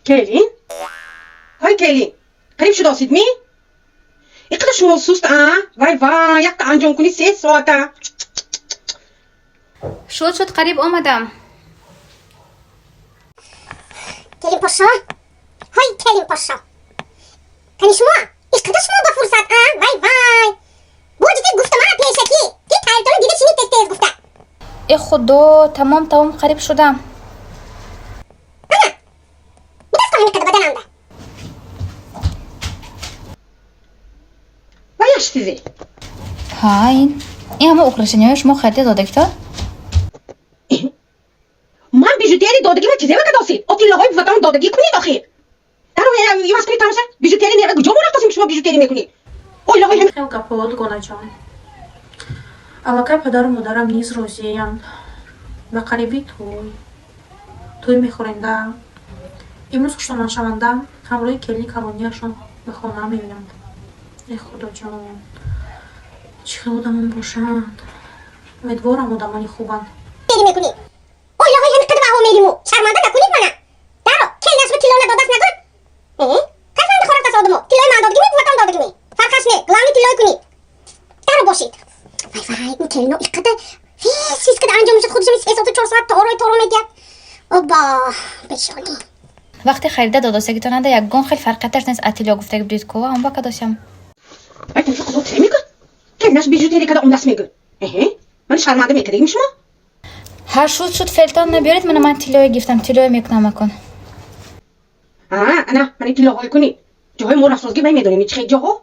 келин های келin قریب شد آسید می؟ اینقدر شما سوست وای وای یک انجام کنی 3 ساعته شد قریب آمدم. келин پاشا های келin پاشا کنی شما اینقدر شما با فرصت وای وای بوجودی گفتم پیشکی که تایتون دیده چی تست گفته ای خدا تمام قریب شدم. بدست کنم اینقدر بدنم ده وایش چیزی های این همه اقرشنی های شما خریده دکتر؟ من بیژوتری دادگی و چیزی وقت آسید آتیله های وطن دادگی کنید آخیر در رو یواز کنید تماشا بیژوتری نیره کجا مرفتاسیم شما بیژوتری میکنید اویله های خیلی گپات گونه جان аллакай падару модарам низ розиянд ба қарибӣ тӯй мехӯренда имрӯз хуштаманшаванда ҳамроҳи келини каронияшон ба хона меоянд. эй худоҷон чӣ хел одамон бошанд. умедворам одамони хубанд. داری میکنی اویله های همین قدر بها میلیمو شرمنده نکنید منه درو کلینش به تیلو ندادست نکن کس من خورد است آدمو تیلوی من دادگی می وطن دادگی می فرقش نه گلامی تیلوی کنید درو باشید وای وای این کلینو اینقدر فیس قدر انجام میشد خودش 3 ساعت و 4 ساعت تارو میگرد اوبا بشاگی وقتی خریده داداستی تو نده یک گون خیلی فرقتش نیست اتیلیا گفته بدید کو اون با کداشم ای تو خدا چه میگه کلینش بیژوتری کدا عمدست میگه من شرمنده میکردیم شما هر شد فلتان نبیارید من تیلوی گفتم تیلوی میکنم کن انا من تیله های کنی جاهای مور افسوزگی میدونیم چه جاها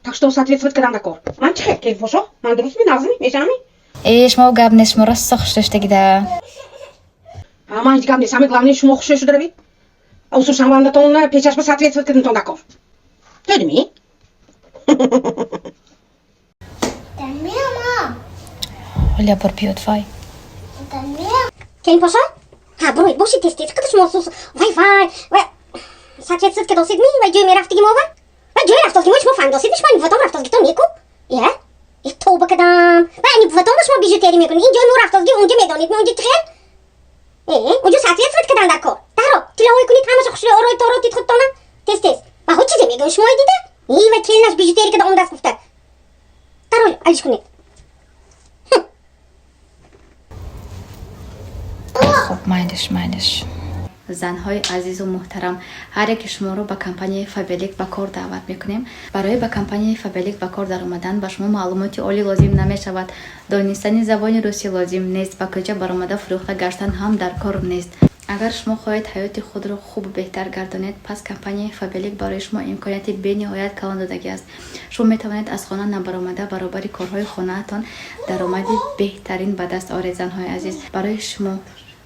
так что соответствовать кадам дакор ман чӣ келин пошо ман дуруст менавзми мешанами шумо гап нест шумо раст хушташтагида ман ҳеҷ гап нест ҳамаи главное шумо хуш шуда равед усушанвандатон пешашба соответствовать кадамтон дакор додими оля бор биёд вай келин пошо ها بروی باشید تست قدش محسوس وای وای و ساعت که دوسید می و جوی میرفتگی ما و جوی رفتگی ما شما فهمیدید من وطن رفتگی تو میکو یه ای توبه کردم و یعنی وطن شما بیژوتری میکنید این جوی نور رفتگی اونجا میدونید اونجا چخیر اونجا ساعت کردن در کار درو تلاوی کنید همش خوشی آرای تارو تید خودتونه تست و خود چیزی میگن شما دیده ای و کلینش بیژوتری که اون دست گفته درو علیش کنید خب مایلش زنهای عزیز و محترم هر یک شما رو به کمپانی فابلیک به کار دعوت میکنیم. برای به کمپانی فابلیک به کار در اومدن به شما معلومات عالی لازم نمیشود. دانستن زبان روسی لازم نیست. با کجا برآمده فروخته گشتن هم در کار نیست. اگر شما خواهید حیات خود را خوب و بهتر گردانید پس کمپانی فابلیک برای شما امکانات بی‌نهایت کلان دادگی است. شما میتوانید از خانه نبرآمده برابر کارهای خانه‌تان درآمد بهترین به دست آورید. زنهای عزیز برای شما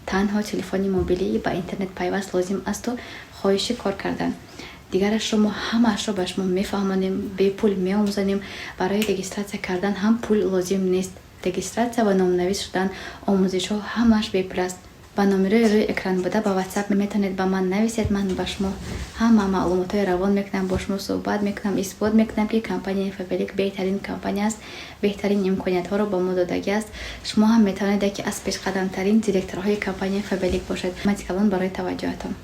تنها تلفن موبیلی با اینترنت پیوست لازم است و خواهش کار کردن. دیگر شما همش رو به شما میفهمانیم به پول میآموزانیم. برای رجیستراسیون کردن هم پول لازم نیست. رجیستراسیون و نام‌نویس شدن آموزش ها همش به پول است. با نمره روی اکران بوده با واتساپ میتونید با من نویسید. من با شما همه معلومات روان میکنم با شما صحبت میکنم اثبات میکنم که کمپانی فابلیک بهترین کمپانی است. بهترین امکانات ها رو با ما دادگی است. شما هم میتونید که از پیش قدم ترین دیرکتورهای کمپانی فابلیک باشید. متشکرم برای توجهتان.